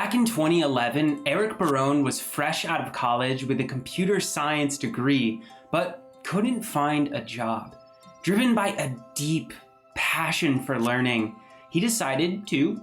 Back in 2011, Eric Barone was fresh out of college with a computer science degree, but couldn't find a job. Driven by a deep passion for learning, he decided to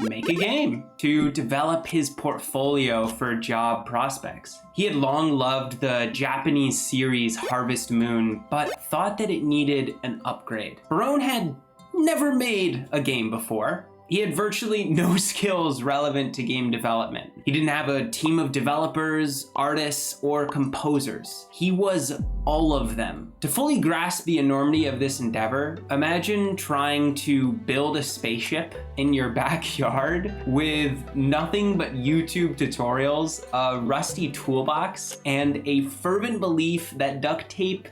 make a game to develop his portfolio for job prospects. He had long loved the Japanese series Harvest Moon, but thought that it needed an upgrade. Barone had never made a game before. He had virtually no skills relevant to game development. He didn't have a team of developers, artists, or composers. He was all of them. To fully grasp the enormity of this endeavor, imagine trying to build a spaceship in your backyard with nothing but YouTube tutorials, a rusty toolbox, and a fervent belief that duct tape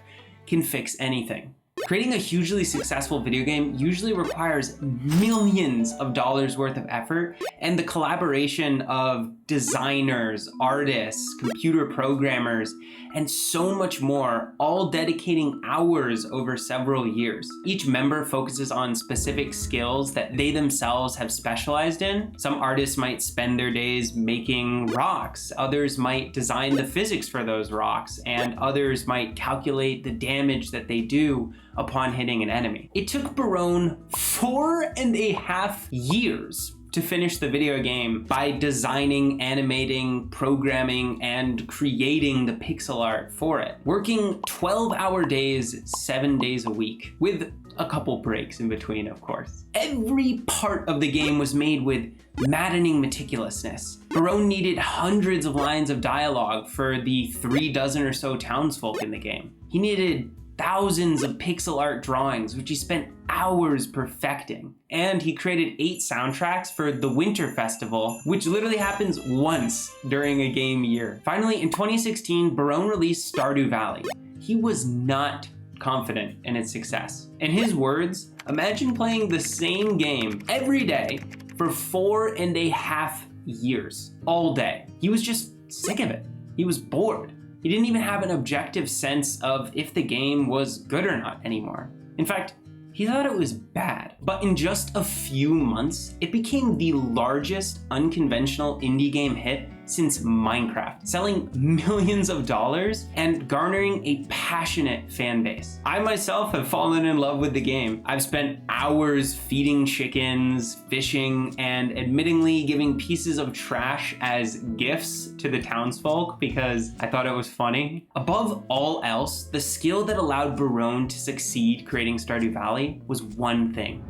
can fix anything. Creating a hugely successful video game usually requires millions of dollars worth of effort and the collaboration of designers, artists, computer programmers, and so much more, all dedicating hours over several years. Each member focuses on specific skills that they themselves have specialized in. Some artists might spend their days making rocks, others might design the physics for those rocks, and others might calculate the damage that they do upon hitting an enemy. It took Barone 4.5 years to finish the video game by designing, animating, programming, and creating the pixel art for it. Working 12-hour days, 7 days a week, with a couple breaks in between, of course. Every part of the game was made with maddening meticulousness. Barone needed hundreds of lines of dialogue for the 36 or so townsfolk in the game. He needed thousands of pixel art drawings, which he spent hours perfecting. And he created 8 soundtracks for the Winter Festival, which literally happens once during a game year. Finally, in 2016, Barone released Stardew Valley. He was not confident in its success. In his words, imagine playing the same game every day for 4.5 years, all day. He was just sick of it. He was bored. He didn't even have an objective sense of if the game was good or not anymore. In fact, he thought it was bad. But in just a few months, it became the largest unconventional indie game hit since Minecraft, selling millions of dollars and garnering a passionate fan base. I myself have fallen in love with the game. I've spent hours feeding chickens, fishing, and admittingly giving pieces of trash as gifts to the townsfolk because I thought it was funny. Above all else, the skill that allowed Barone to succeed creating Stardew Valley was one thing: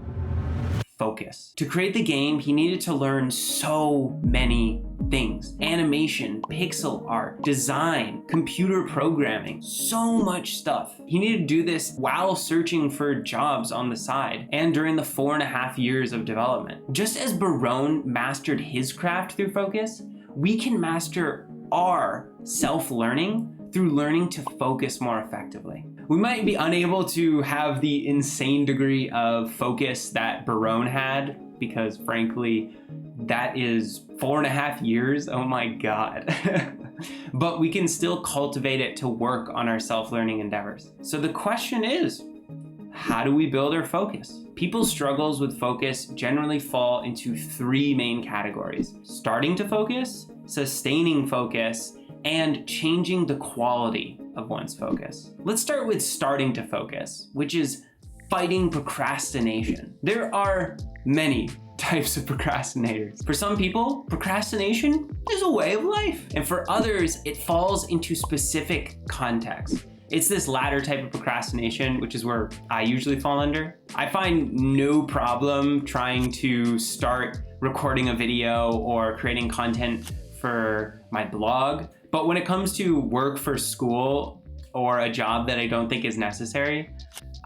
focus. To create the game, he needed to learn so many things: animation, pixel art, design, computer programming, so much stuff. He needed to do this while searching for jobs on the side and during the 4.5 years of development. Just as Barone mastered his craft through focus, we can master our self-learning through learning to focus more effectively. We might be unable to have the insane degree of focus that Barone had, because frankly, that is 4.5 years. Oh my God. But we can still cultivate it to work on our self-learning endeavors. So the question is, how do we build our focus? People's struggles with focus generally fall into 3 main categories: starting to focus, sustaining focus, and changing the quality of one's focus. Let's start with starting to focus, which is fighting procrastination. There are many types of procrastinators. For some people, procrastination is a way of life. And for others, it falls into specific contexts. It's this latter type of procrastination, which is where I usually fall under. I find no problem trying to start recording a video or creating content for my blog. But when it comes to work for school or a job that I don't think is necessary,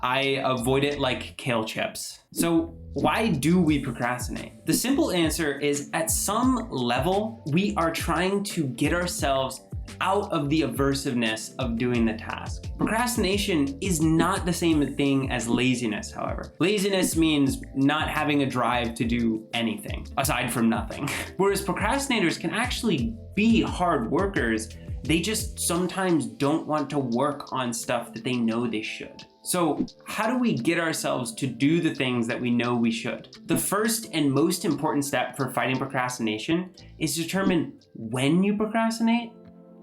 I avoid it like kale chips. So why do we procrastinate? The simple answer is, at some level, we are trying to get ourselves out of the aversiveness of doing the task. Procrastination is not the same thing as laziness, however. Laziness means not having a drive to do anything, aside from nothing. Whereas procrastinators can actually be hard workers, they just sometimes don't want to work on stuff that they know they should. So how do we get ourselves to do the things that we know we should? The first and most important step for fighting procrastination is to determine when you procrastinate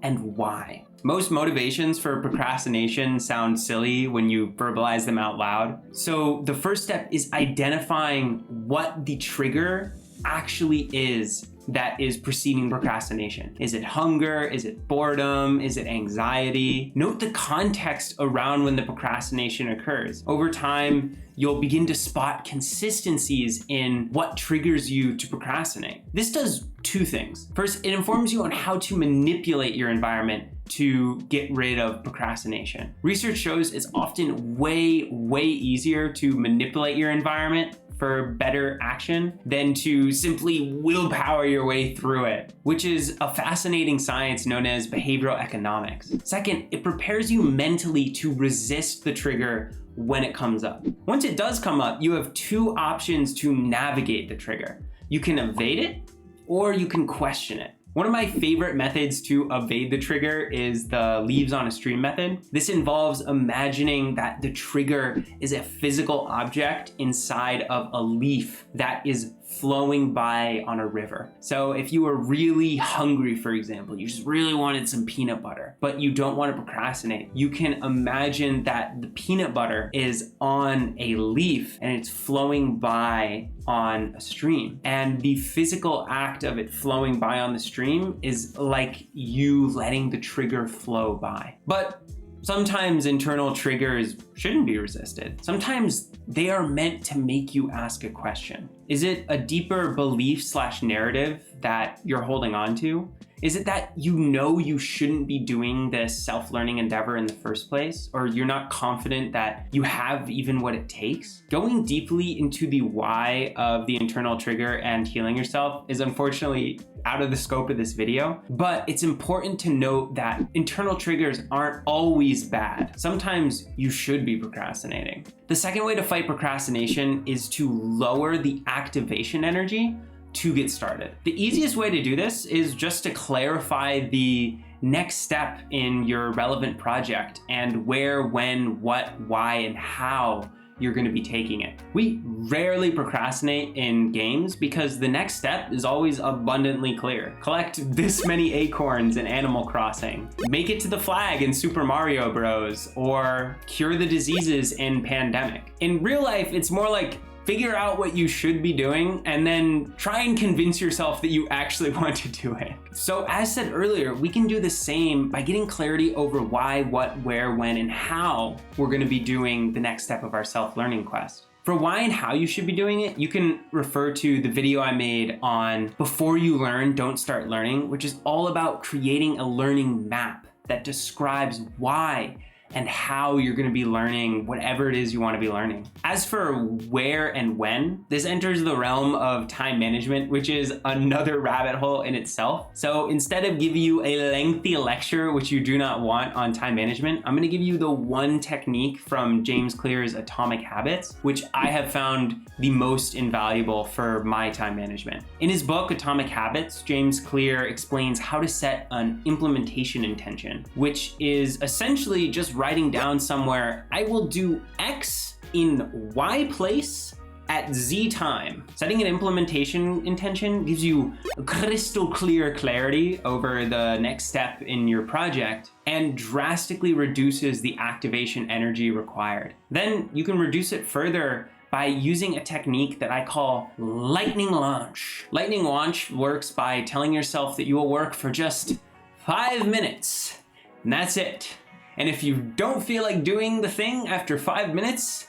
and why. Most motivations for procrastination sound silly when you verbalize them out loud. So the first step is identifying what the trigger actually is that is preceding procrastination. Is it hunger? Is it boredom? Is it anxiety? Note the context around when the procrastination occurs. Over time, you'll begin to spot consistencies in what triggers you to procrastinate. This does two things. First, it informs you on how to manipulate your environment to get rid of procrastination. Research shows it's often way easier to manipulate your environment for better action than to simply willpower your way through it, which is a fascinating science known as behavioral economics. Second, it prepares you mentally to resist the trigger when it comes up. Once it does come up, you have two options to navigate the trigger. You can evade it, or you can question it. One of my favorite methods to evade the trigger is the leaves on a stream method. This involves imagining that the trigger is a physical object inside of a leaf that is flowing by on a river. So if you were really hungry, for example, you just really wanted some peanut butter, but you don't want to procrastinate, you can imagine that the peanut butter is on a leaf and it's flowing by on a stream. And the physical act of it flowing by on the stream is like you letting the trigger flow by. But sometimes internal triggers shouldn't be resisted. Sometimes they are meant to make you ask a question. Is it a deeper belief/narrative that you're holding on to? Is it that you know you shouldn't be doing this self-learning endeavor in the first place? Or you're not confident that you have even what it takes? Going deeply into the why of the internal trigger and healing yourself is unfortunately out of the scope of this video, but it's important to note that internal triggers aren't always bad. Sometimes you should be procrastinating. The second way to fight procrastination is to lower the activation energy to get started. The easiest way to do this is just to clarify the next step in your relevant project and where, when, what, why, and how you're going to be taking it. We rarely procrastinate in games because the next step is always abundantly clear. Collect this many acorns in Animal Crossing, make it to the flag in Super Mario Bros, or cure the diseases in Pandemic. In real life, it's more like figure out what you should be doing and then try and convince yourself that you actually want to do it. So as said earlier, we can do the same by getting clarity over why, what, where, when, and how we're going to be doing the next step of our self-learning quest. For why and how you should be doing it, you can refer to the video I made on Before You Learn, Don't Start Learning, which is all about creating a learning map that describes why and how you're going to be learning whatever it is you want to be learning. As for where and when, this enters the realm of time management, which is another rabbit hole in itself. So instead of giving you a lengthy lecture, which you do not want on time management, I'm going to give you the one technique from James Clear's Atomic Habits, which I have found the most invaluable for my time management. In his book, Atomic Habits, James Clear explains how to set an implementation intention, which is essentially just writing down somewhere, I will do X in Y place at Z time. Setting an implementation intention gives you crystal clear clarity over the next step in your project and drastically reduces the activation energy required. Then you can reduce it further by using a technique that I call lightning launch. Lightning launch works by telling yourself that you will work for just 5 minutes, and that's it. And if you don't feel like doing the thing after 5 minutes,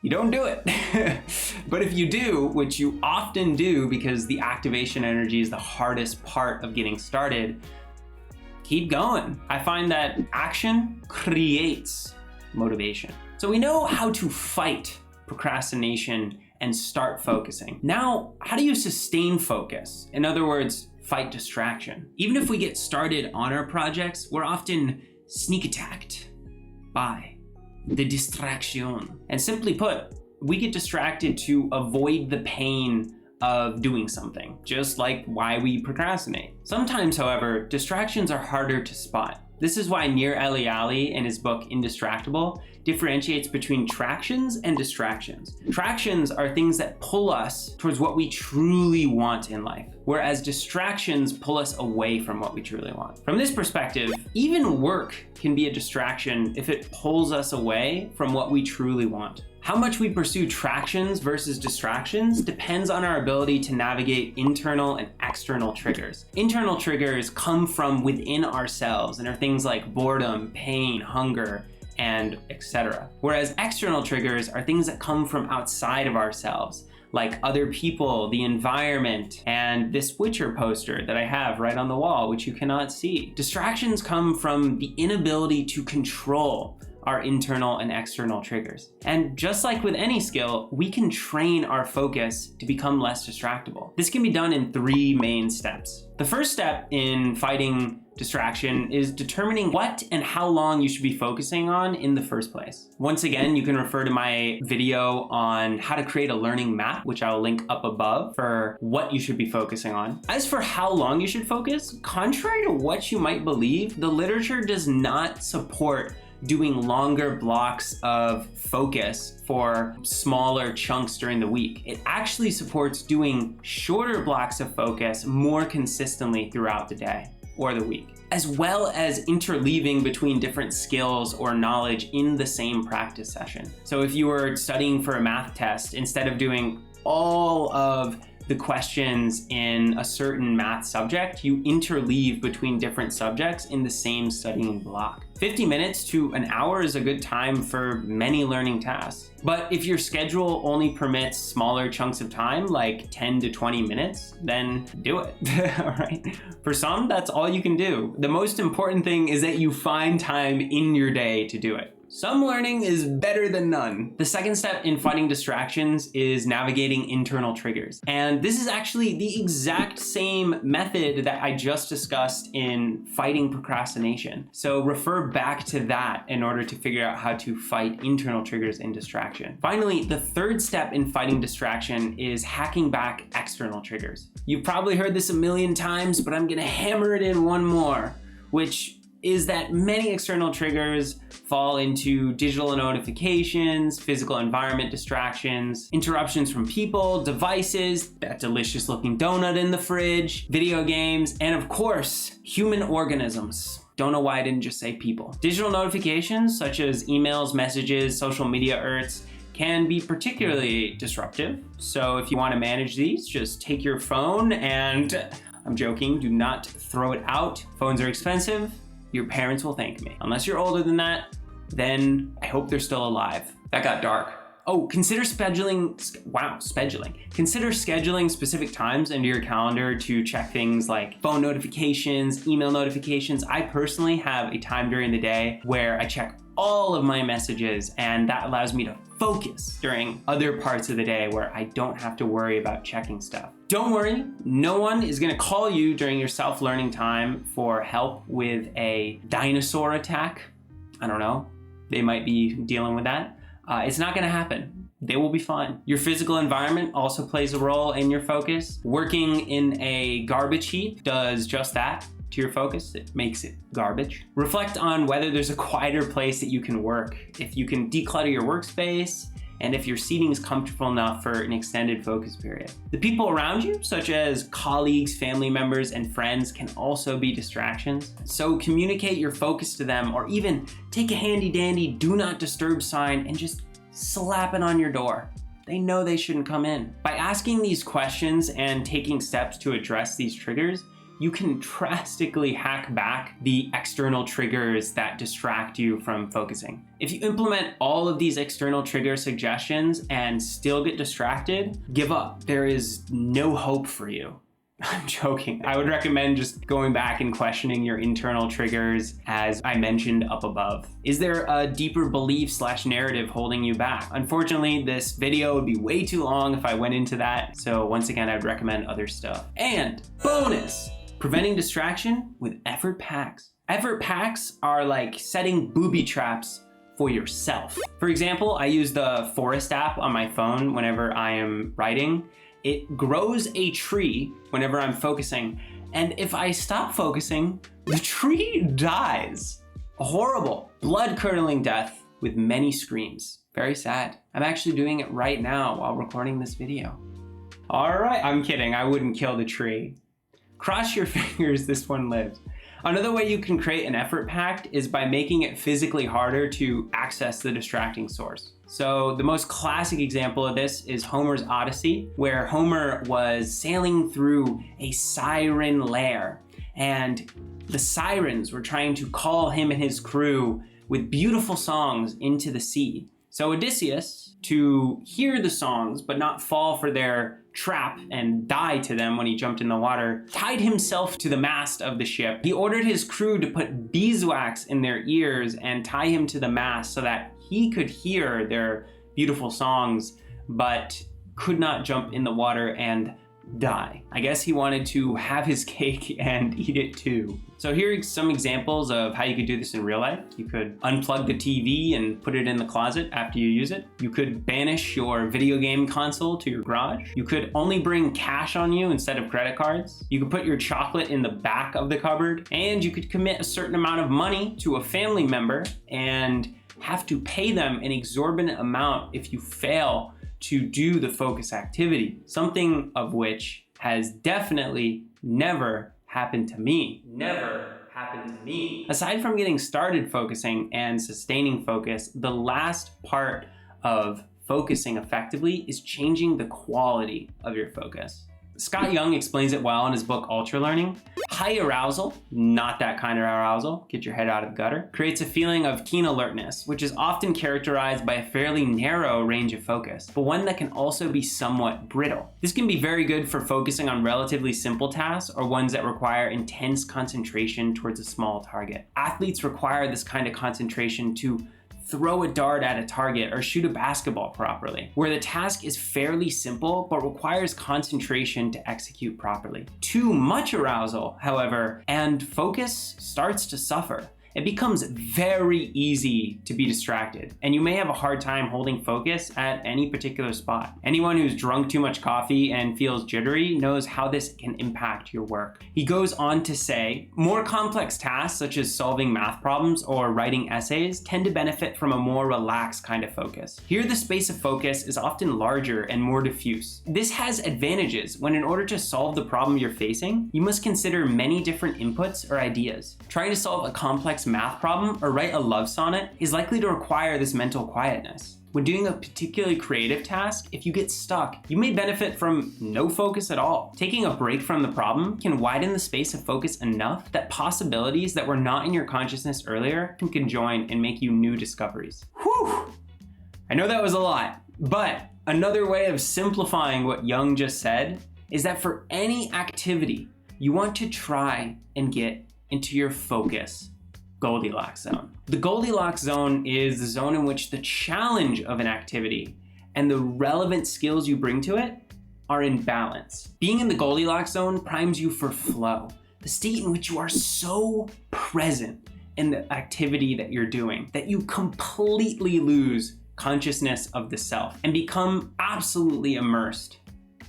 you don't do it. But if you do, which you often do because the activation energy is the hardest part of getting started, keep going. I find that action creates motivation. So we know how to fight procrastination and start focusing. Now, how do you sustain focus? In other words, fight distraction. Even if we get started on our projects, we're often sneak attacked by the distraction. And simply put, we get distracted to avoid the pain of doing something, just like why we procrastinate. Sometimes, however, distractions are harder to spot. This is why Nir Eliali, in his book Indistractable, differentiates between tractions and distractions. Tractions are things that pull us towards what we truly want in life, whereas distractions pull us away from what we truly want. From this perspective, even work can be a distraction if it pulls us away from what we truly want. How much we pursue tractions versus distractions depends on our ability to navigate internal and external triggers. Internal triggers come from within ourselves and are things like boredom, pain, hunger, and etc. Whereas external triggers are things that come from outside of ourselves, like other people, the environment, and this Witcher poster that I have right on the wall, which you cannot see. Distractions come from the inability to control our internal and external triggers. And just like with any skill, we can train our focus to become less distractible. This can be done in 3 main steps. The first step in fighting distraction is determining what and how long you should be focusing on in the first place. Once again, you can refer to my video on how to create a learning map, which I'll link up above, for what you should be focusing on. As for how long you should focus, contrary to what you might believe, the literature does not support doing longer blocks of focus for smaller chunks during the week. It actually supports doing shorter blocks of focus more consistently throughout the day or the week, as well as interleaving between different skills or knowledge in the same practice session. So if you were studying for a math test, instead of doing all of the questions in a certain math subject, you interleave between different subjects in the same studying block. 50 minutes to an hour is a good time for many learning tasks. But if your schedule only permits smaller chunks of time, like 10 to 20 minutes, then do it, all right? For some, that's all you can do. The most important thing is that you find time in your day to do it. Some learning is better than none. The second step in fighting distractions is navigating internal triggers. And this is actually the exact same method that I just discussed in fighting procrastination. So refer back to that in order to figure out how to fight internal triggers and distraction. Finally, the third step in fighting distraction is hacking back external triggers. You've probably heard this a million times, but I'm gonna hammer it in one more, which is that many external triggers fall into digital notifications, physical environment distractions, interruptions from people, devices, that delicious looking donut in the fridge, video games, and of course, human organisms. Don't know why I didn't just say people. Digital notifications such as emails, messages, social media alerts can be particularly disruptive. So if you want to manage these, just take your phone and, I'm joking, do not throw it out. Phones are expensive. Your parents will thank me. Unless you're older than that, then I hope they're still alive. That got dark. Oh, consider scheduling. Consider scheduling specific times into your calendar to check things like phone notifications, email notifications. I personally have a time during the day where I check all of my messages, and that allows me to focus during other parts of the day where I don't have to worry about checking stuff. Don't worry, no one is gonna call you during your self-learning time for help with a dinosaur attack. I don't know, they might be dealing with that. It's not gonna happen. They will be fine. Your physical environment also plays a role in your focus. Working in a garbage heap does just that to your focus. It makes it garbage. Reflect on whether there's a quieter place that you can work. If you can declutter your workspace, and if your seating is comfortable enough for an extended focus period. The people around you, such as colleagues, family members, and friends, can also be distractions. So communicate your focus to them, or even take a handy dandy do not disturb sign and just slap it on your door. They know they shouldn't come in. By asking these questions and taking steps to address these triggers, you can drastically hack back the external triggers that distract you from focusing. If you implement all of these external trigger suggestions and still get distracted, give up. There is no hope for you. I'm joking. I would recommend just going back and questioning your internal triggers as I mentioned up above. Is there a deeper belief/narrative holding you back? Unfortunately, this video would be way too long if I went into that. So once again, I'd recommend other stuff. And bonus! Preventing distraction with effort packs. Effort packs are like setting booby traps for yourself. For example, I use the Forest app on my phone whenever I am writing. It grows a tree whenever I'm focusing. And if I stop focusing, The tree dies. A horrible, blood-curdling death with many screams. Very sad. I'm actually doing it right now while recording this video. All right, I'm kidding. I wouldn't kill the tree. Cross your fingers this one lives. Another way you can create an effort pact is by making it physically harder to access the distracting source. So the most classic example of this is Homer's Odyssey, where Homer was sailing through a siren lair, and the sirens were trying to call him and his crew with beautiful songs into the sea. So Odysseus, to hear the songs but not fall for their trap and die to them when he jumped in the water, tied himself to the mast of the ship. He ordered his crew to put beeswax in their ears and tie him to the mast so that he could hear their beautiful songs but could not jump in the water and die. I guess he wanted to have his cake and eat it too. So here are some examples of how you could do this in real life. You could unplug the TV and put it in the closet after you use it. You could banish your video game console to your garage. You could only bring cash on you instead of credit cards. You could put your chocolate in the back of the cupboard, and you could commit a certain amount of money to a family member and have to pay them an exorbitant amount if you fail to do the focus activity, something of which has definitely never happened to me. Never happened to me. Aside from getting started focusing and sustaining focus, the last part of focusing effectively is changing the quality of your focus. Scott Young explains it well in his book, Ultra Learning. High arousal, not that kind of arousal, get your head out of the gutter, creates a feeling of keen alertness, which is often characterized by a fairly narrow range of focus, but one that can also be somewhat brittle. This can be very good for focusing on relatively simple tasks or ones that require intense concentration towards a small target. Athletes require this kind of concentration to throw a dart at a target or shoot a basketball properly, where the task is fairly simple but requires concentration to execute properly. Too much arousal, however, and focus starts to suffer. It becomes very easy to be distracted, and you may have a hard time holding focus at any particular spot. Anyone who's drunk too much coffee and feels jittery knows how this can impact your work. He goes on to say, more complex tasks such as solving math problems or writing essays tend to benefit from a more relaxed kind of focus. Here, the space of focus is often larger and more diffuse. This has advantages when, in order to solve the problem you're facing, you must consider many different inputs or ideas. Trying to solve a complex math problem or write a love sonnet is likely to require this mental quietness. When doing a particularly creative task, if you get stuck, you may benefit from no focus at all. Taking a break from the problem can widen the space of focus enough that possibilities that were not in your consciousness earlier can conjoin and make you new discoveries. Whew! I know that was a lot, but another way of simplifying what Young just said is that for any activity, you want to try and get into your focus Goldilocks zone. The Goldilocks zone is the zone in which the challenge of an activity and the relevant skills you bring to it are in balance. Being in the Goldilocks zone primes you for flow, the state in which you are so present in the activity that you're doing that you completely lose consciousness of the self and become absolutely immersed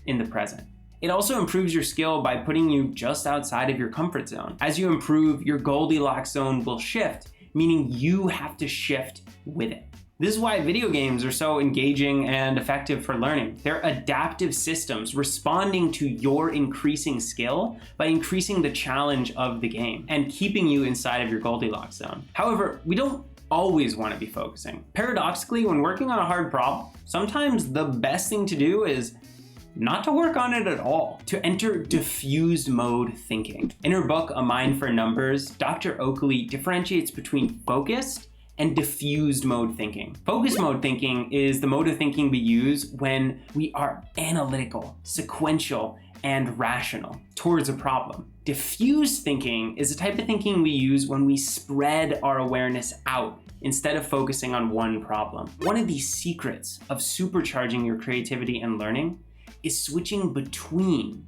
in the present. It also improves your skill by putting you just outside of your comfort zone. As you improve, your Goldilocks zone will shift, meaning you have to shift with it. This is why video games are so engaging and effective for learning. They're adaptive systems responding to your increasing skill by increasing the challenge of the game and keeping you inside of your Goldilocks zone. However, we don't always want to be focusing. Paradoxically, when working on a hard problem, sometimes the best thing to do is not to work on it at all, to enter diffused mode thinking. In her book, A Mind for Numbers, Dr. Oakley differentiates between focused and diffused mode thinking. Focused mode thinking is the mode of thinking we use when we are analytical, sequential, and rational towards a problem. Diffused thinking is the type of thinking we use when we spread our awareness out instead of focusing on one problem. One of the secrets of supercharging your creativity and learning is switching between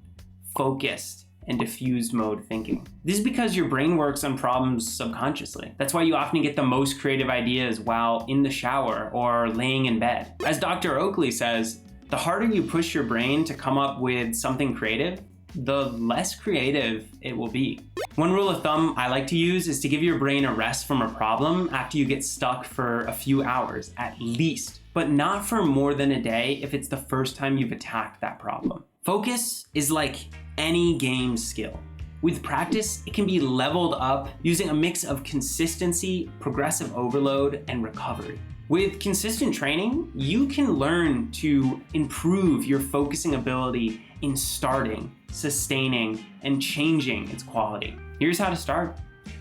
focused and diffused mode thinking. This is because your brain works on problems subconsciously. That's why you often get the most creative ideas while in the shower or laying in bed. As Dr. Oakley says, the harder you push your brain to come up with something creative, the less creative it will be. One rule of thumb I like to use is to give your brain a rest from a problem after you get stuck for a few hours at least, but not for more than a day if it's the first time you've attacked that problem. Focus is like any game skill. With practice, it can be leveled up using a mix of consistency, progressive overload, and recovery. With consistent training, you can learn to improve your focusing ability in starting, sustaining, and changing its quality. Here's how to start.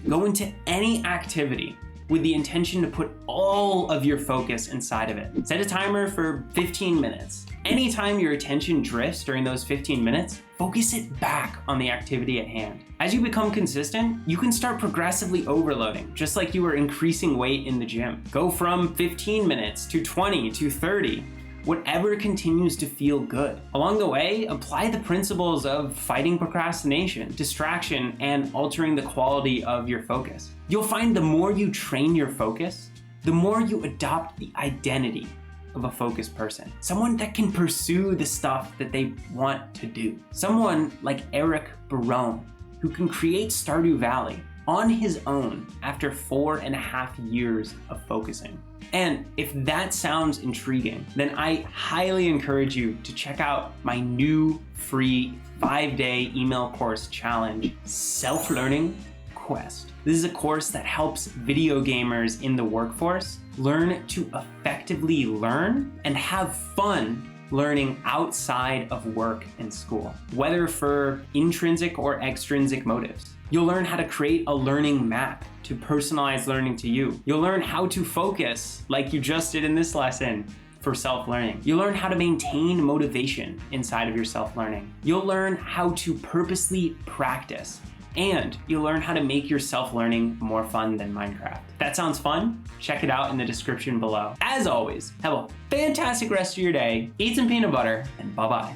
Go into any activity with the intention to put all of your focus inside of it. Set a timer for 15 minutes. Anytime your attention drifts during those 15 minutes, focus it back on the activity at hand. As you become consistent, you can start progressively overloading, just like you were increasing weight in the gym. Go from 15 minutes to 20 to 30, whatever continues to feel good. Along the way, apply the principles of fighting procrastination, distraction, and altering the quality of your focus. You'll find the more you train your focus, the more you adopt the identity of a focused person. Someone that can pursue the stuff that they want to do. Someone like Eric Barone, who can create Stardew Valley on his own after 4.5 years of focusing. And if that sounds intriguing, then I highly encourage you to check out my new free 5-day email course challenge, Self-Learning Quest. This is a course that helps video gamers in the workforce learn to effectively learn and have fun learning outside of work and school, whether for intrinsic or extrinsic motives. You'll learn how to create a learning map to personalize learning to you. You'll learn how to focus, like you just did in this lesson, for self-learning. You'll learn how to maintain motivation inside of your self-learning. You'll learn how to purposely practice, and you'll learn how to make your self-learning more fun than Minecraft. If that sounds fun? Check it out in the description below. As always, have a fantastic rest of your day, eat some peanut butter, and bye-bye.